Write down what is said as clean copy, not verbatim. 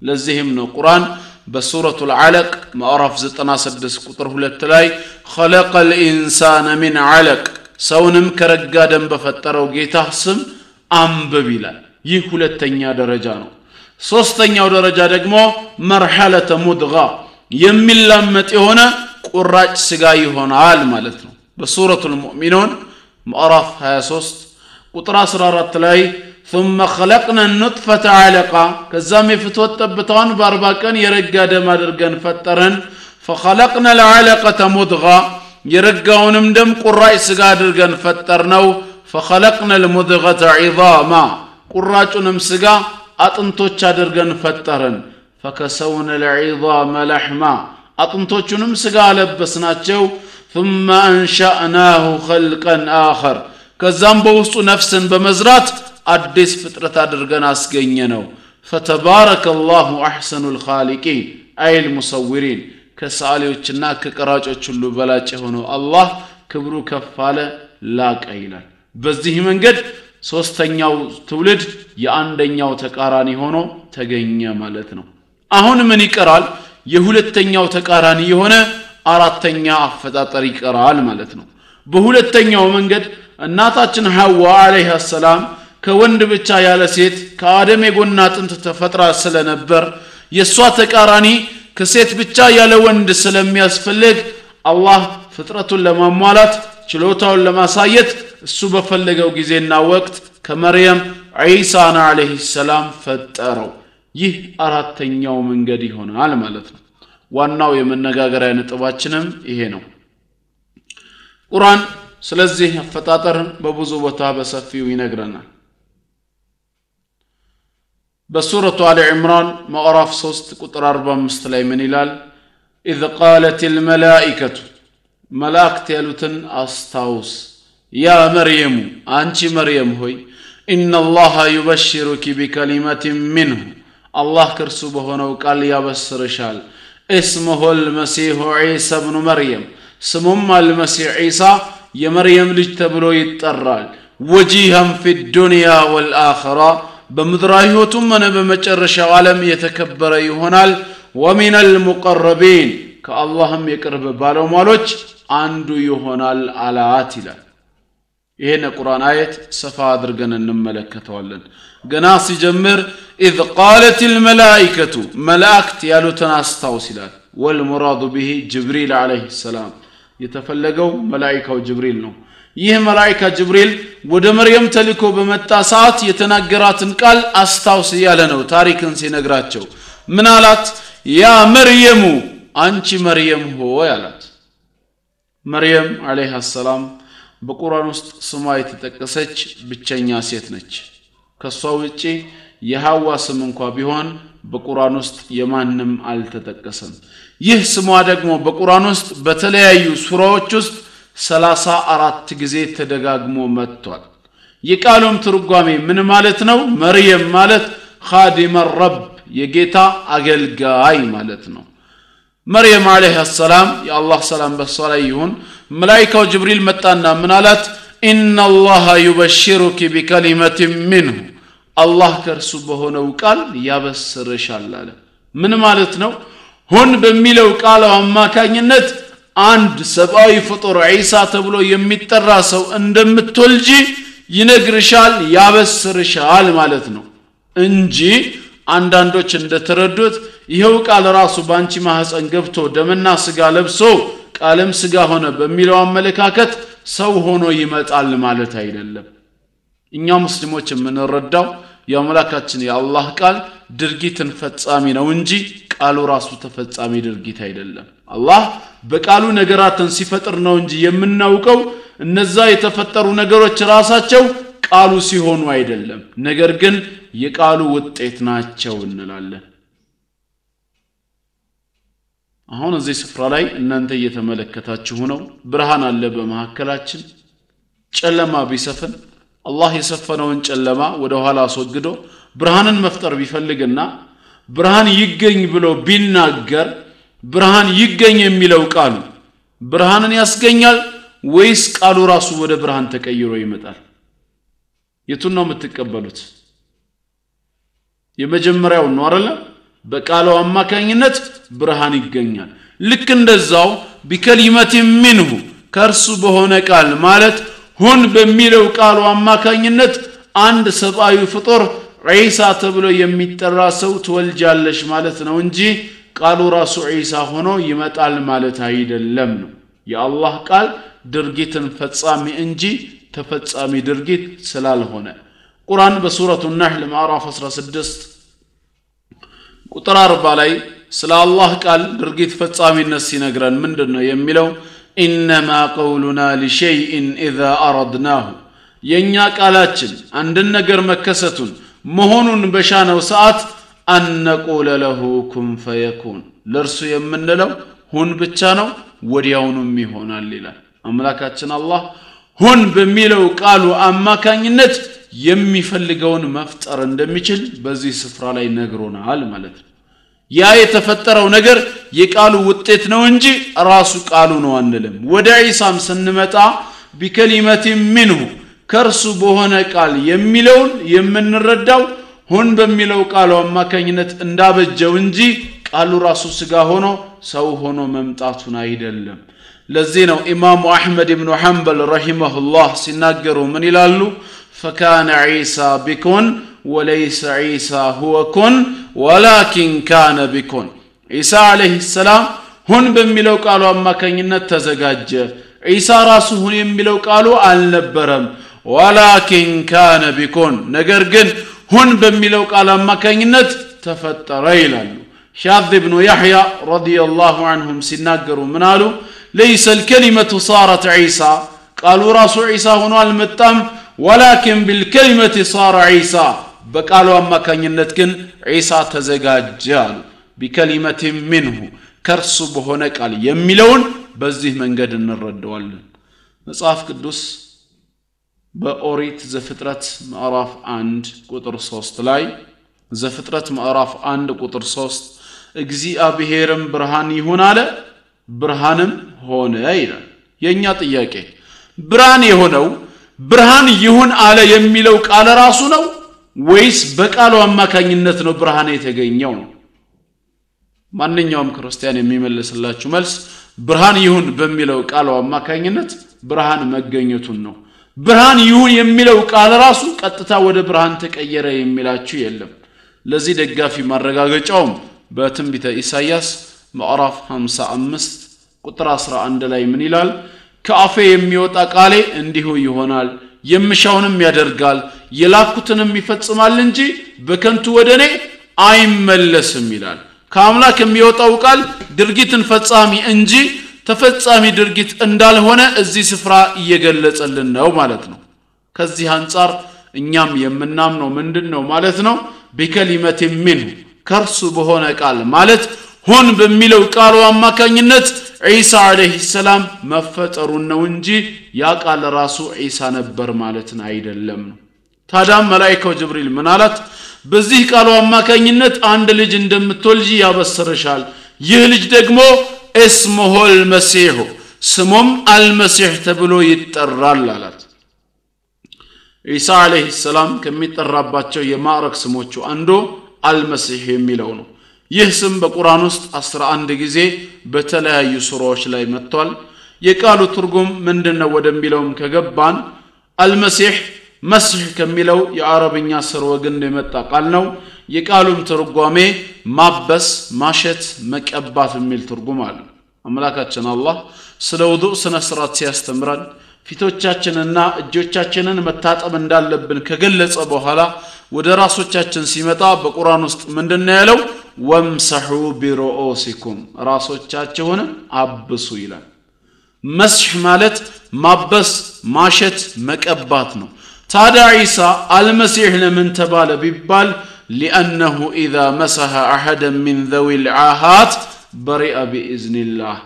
ለዚህም ነው ቁርአን በሱረቱል አለቅ ማዕራፍ 96 ቁጥር 2 ላይ خلقል ኢንሳነ ሚን አለቅ ሰውንም ከረጋ ደም በፈጠረው ጌታ ስም አንብብ ይላል ይህ ሁለተኛ ደረጃ ነው ሶስተኛው ደረጃ ደግሞ መርሐለተ ሙድጋ የሚላመጥ የሆነ ቁራጭ ስጋ ይሆናል ማለት ነው በሱረቱል ሙእሚኑን ማዕራፍ 23 ቁጥር 14 ላይ ثم خلقنا النطفة علقة كزام يفتوت تبتان باربا كان يرقى دم أدرقان فترن فخلقنا العلقة مضغة يرقى دم قرائي سقا أدرقان فترنو فخلقنا المضغة عظاما قراء نمسقا أطنتوش أدرقان فترن فكسونا العظام لحما أطنتوش نمسقا لبسناتشو ثم أنشأناه خلقا آخر كزام بوسط نفسا بمزرات አዲስ ፍጥረት አድርገን አስገኘነው فتبارك الله احسن الخالقين اي المصورين ከሳሌዎችና ከቀራጮች ሁሉ በላጭ ሆነው አላህ ክብሩ ከፋለ ላቀ ይላል በዚህ መንገድ ሶስተኛው ትውልድ የአንደኛው ተቃራኒ ሆኖ ተገኘ ማለት ነው አሁን ምን ይቀራል የሁለተኛው ተቃራኒ የሆነ አራተኛ አፈጣጠር ይቀራል ማለት ነው በሁለተኛው መንገድ እናታችን ሐዋ አለይሃ ሰላም ከወንድ ብቻ ያለ ሴት ከአደም የጎና ጥንት ተፈጥራ ስለነበር የሷ ተቃራኒ ከሴት ብቻ ያለ ወንድ ስለሚያስፈልግ አላህ ፍጥረቱን ለማሟላት ችሎታውን ለማሳየት እሱ በፈለገው ጊዜና ወቅት ከመርየም ዒሳን አለይሂ ሰላም ፈጠረው ይህ አራተኛው መንገድ ይሆናል ማለት ነው ዋናው የመነጋገሪያ ነጥባችንም ይሄ ነው ቁርአን ስለዚህ አፈጣጠር በብዙ ቦታ በሰፊው ይነግረናል بسورة آل عمران مقراف 3 قطر 45 ላይ ምን ይላል إذ قالت الملائكة ملائكة ያሉትን አስታውስ يا مريم አንቺ መርየም ሆይ إن الله يبشرك بكلمة منه الله ከርሱ በሆነው ቃል ያበስርሻል اسمه المسيح عيسى ابن مريم ስሙም المسيح عيسى የመርየም ልጅ ተብሎ ይጠራል وجيها في الدنيا والآخرة በምድራዊ ህይወቱም ሆነ በመጨረሻው ዓለም የተከበረ ይሆናል ومن المقربين ከአላህም የቅርብ ባለሟሎች አንዱ ይሆናል አላት ይላል ይሄን ቁርአን አየት ሰፋ አድርገን እንመለከተዋለን ገና ሲጀምር إذ قالت الملائكة ملائكت ያሉትን አስታውስ ይላል والمراد به جبريل عليه السلام የተፈለገው መላእክታው ጅብሪል ነው ይህ መላእክታ ጅብሪል ወደ መርየም ተልኮ በመጣ ሰዓት የተናገራትን ቃል አስታውስ ያለ ነው ታሪክን ሲነግራቸው ምን አላት ያ መርየም አንቺ መርየም ሆይ አላት መርየም አለይሃ ሰላም በቁርአን ውስጥ ስሟ የተጠቀሰች ብቸኛ ሴት ነች ከሷ ውጪ የሐዋ ስም እንኳን ቢሆን በቁርአን ውስጥ የማንንም አልተጠቀሰም ይህ ስሟ ደግሞ በቁርአን ውስጥ በተለያዩ ሱራዎች ውስጥ 34 ጊዜ ተደጋግሞ መጥቷል የቃሉም ትርጓሜ ምን ማለት ነው መርየም ማለት ኻዲመ ረብ የጌታ አገልጋይ ማለት ነው መርየም አለይሃ ሰላም የአላህ ሰላም በሷ ላይ ይሁን መላእክታው ጅብሪል መጣና ምን አላት ኢነ አላህ ይበሽሩኪ ቢከሊመት ሚንሁ አላህ ከርሱ በሆነው ቃል ያበስርሻል አለ ምን ማለት ነው ሁን በሚለው ቃል አማካኝነት አንድ ሰብአዊ ፍጡር ዒሳ ተብሎ የሚጠራ ሰው እንደምትወልጂ ይነግርሻል ያበስርሻል ማለት ነው እንጂ አንዳንዶች እንደተረዱት ይሄው ቃል ራሱ ባንቺ ማህፀን ገብቶ ደምና ስጋ ለብሶ ቃልም ስጋ ሆነ በሚለው አመለካከት ሰው ሆኖ ይመጣል ማለት አይደለም እኛ ሙስሊሞች የምንረዳው የአምላካችን የአላህ ቃል ድርጊትን ፈጻሚ ነው እንጂ ቃሉ ራሱ ተፈጻሚ ድርጊት አይደለም አላህ በቃሉ ነገራትን ሲፈጥር ነው እንጂ የምናውቀው እነዛ የተፈጠሩ ነገሮች ራሳቸው ቃሉ ሲሆኑ አይደለም ነገር ግን የቃሉ ውጤት ናቸው እንላለን አሁን እዚህ ስፍራ ላይ እናንተ እየተመለከታችሁ ነው ብርሃን አለ በመሐከላችን ጨለማ ቢሰፍን አላህ የሰፈነውን ጨለማ ወደ ኋላ አስወግዶ ብርሃንን መፍጠር ቢፈልግና ብርሃን ይገኝ ብሎ ቢናገር ብርሃን ይገኝ የሚለው ቃሉ ብርሃንን ያስገኛል ወይስ ቃሉ ራሱ ወደ ብርሃን ተቀይሮ ይመጣል የቱን ነው የምትቀበሉት የመጀመሪያው ነው አይደል በቃሉ አማካኝነት ብርሃን ይገኛል ልክ እንደዛው بكلمة منه ከርሱ በሆነ ቃል ማለት ሁን በሚለው ቃሉ አማካኝነት አንድ ሰብአዊ ፍጡር ዒሳ ተብሎ የሚጠራ ሰው ትወልጃለሽ ማለት ነው እንጂ ቃሉ ራሱ ዒሳ ሆኖ ይመጣል ማለት አይደለም ነው የአላህ ቃል ድርጊትን ፈጻሚ እንጂ ተፈጻሚ ድርጊት ስላልሆነ ቁርአን በሱረቱ النحل ምዕራፍ 16 ቁጥር 40 ላይ ስለ አላህ ቃል ድርጊት ፈጻሚነት ሲነግረን ምንድነው የሚለው انما قولنا لشيء اذا اردناه የኛ ቃላችን አንድ ነገር መከሰቱን መሆኑን በሻነው ሰዓት ان نقول له كن فيكون ለርሱ የምንለው ሁን ብቻ ነው ወዲያውኑም ይሆናል ይላል አምላካችን አላህ ሁን በሚለው ቃሉ አማካኝነት የሚፈልገውን መፍጠር እንደሚችል በዚህ ስፍራ ላይ ነግሮናል ማለት ነው ያ የተፈጠረው ነገር የቃሉ ውጤት ነው እንጂ ራሱ ቃሉ ነው አንልም ወደ ዒሳም ስንመጣ بكلمة منه ከርሱ በሆነ ቃል የሚለውን የምንረዳው ሁን በሚለው ቃሉ አማካኝነት እንዳበጀው እንጂ ቃሉ ራሱ ስጋ ሆኖ ሰው ሆኖ መምጣቱን አይደለም ለዚህ ነው ኢማሙ አህመድ ኢብኑ ሐንበል ረሂመሁላህ ሲናገሩ ምን ይላሉ فكان عيسى بكون وليس عيسى هو كن ولكن كان بكون عيسى عليه السلام ሁን በሚለው ቃሉ አማካኝነት ተዘጋጀ ዒሳ ራሱ ሁን የሚለው ቃሉ አልነበረም ولكن كان بكون ነገር ግን ሁን በሚለው ቃል አማካኝነት ተፈጠረ ይላሉ ሻዝ ኢብኑ ያህያ ረዲየላሁ ዐንሁም ሲናገሩ ምን አሉ ليس الكلمة صارت عيسى قالوا راس عيسى ሆኖ አልመጣም ولكن بالكلمة صار عيسى በቃሉ አማካኝነት ግን ዒሳ ተዘጋጀ አሉ بكلمة منه ከርሱ በሆነ ቃል የሚለውን በዚህ መንገድ እንረዳዋለን መጽሐፍ ቅዱስ በኦሪት ዘፍጥረት ምዕራፍ 1 ቁጥር 3 ላይ ዘፍጥረት ምዕራፍ 1 ቁጥር 3 እግዚአብሔርም ብርሃን ይሁን አለ ብርሃንም ሆነ ይላል የኛ ጥያቄ ብርሃን የሆነው ብርሃን ይሁን አለ የሚለው ቃል ራሱ ነው ወይስ በቃሉ አማካኝነት ነው ብርሃን የተገኘው ማንኛውም ክርስቲያን የሚመልስላችሁ መልስ ብርሃን ይሁን በሚለው ቃሉ አማካኝነት ብርሃን መገኘቱን ነው ብርሃን ይሁን የሚለው ቃል ራሱ ቀጥታ ወደ ብርሃን ተቀየረ የሚላችሁ የለም ለዚህ ደጋፊ ማረጋገጫውም በትንቢተ ኢሳይያስ ምዕራፍ 55 ቁጥር 11 ላይ ምን ይላል ከአፌ የሚወጣ ቃሌ እንዲሁ ይሆናል የምሻውንም ያደርጋል የላኩትንም ይፈጽማል እንጂ በከንቱ ወደኔ አይመለስም ይላል ከአምላክ የሚወጣው ቃል ድርጊትን ፈጻሚ እንጂ ተፈጻሚ ድርጊት እንዳልሆነ እዚህ ስፍራ እየገለጸልን ነው ማለት ነው ከዚህ አንፃር እኛም የምናምነው ምንድነው ማለት ነው بكلمة منه ከርሱ በሆነ ቃል ማለት ሁን በሚለው ቃሉ አማካኝነት ዒሳ አለይሂ ሰላም መፈጠሩን ነው እንጂ ያ ቃል ራሱ ዒሳ ነበር ማለትን አይደለም ታዲያ መላእክቱ ጅብሪል ምን አላት በዚህ ቃሉ አማካኝነት አንድ ልጅ እንደምትወልጂ ያበስርሻል ይህ ልጅ ደግሞ اسمه المسيح ስሙም አልመሲህ ተብሎ ይጠራል አላት ዒሳ አለይሂ ሰላም ከሚጠራባቸው የማዕረግ ስሞቹ አንዱ አልመሲህ የሚለው ነው ይህ ስም በቁርአን ውስጥ 11 ጊዜ በተለያዩ ሱራዎች ላይ መጥቷል የቃሉ ትርጉም ምንድነው ወደሚለውም ከገባን አልመሲህ መስህ ከሚለው የአረብኛ ስርወ ግንድ የመጣ ቃል ነው የቃሉም ትርጓሜ ማበስ ማሸት መቀባት የሚል ትርጉም አለው አምላካችን አላህ ስለ ውዱእ ስነ ስርዓት ሲያስተምረን ፊቶቻችንና እጆቻችንን መታጠብ እንዳለብን ከገለጸ በኋላ ወደ ራሶቻችን ሲመጣ በቁርአን ውስጥ ምንድነው ያለው ወምሰሑ ቢሩኡሲኩም ራሶቻችሁን አብሱ ይላል መስህ ማለት ማበስ ማሸት መቀባት ነው ታዲያ ዒሳ አልመሲህ ለምን ተባለ ቢባል لأنه إذا مسح أحدا من ذوي العاهات برئ بإذن الله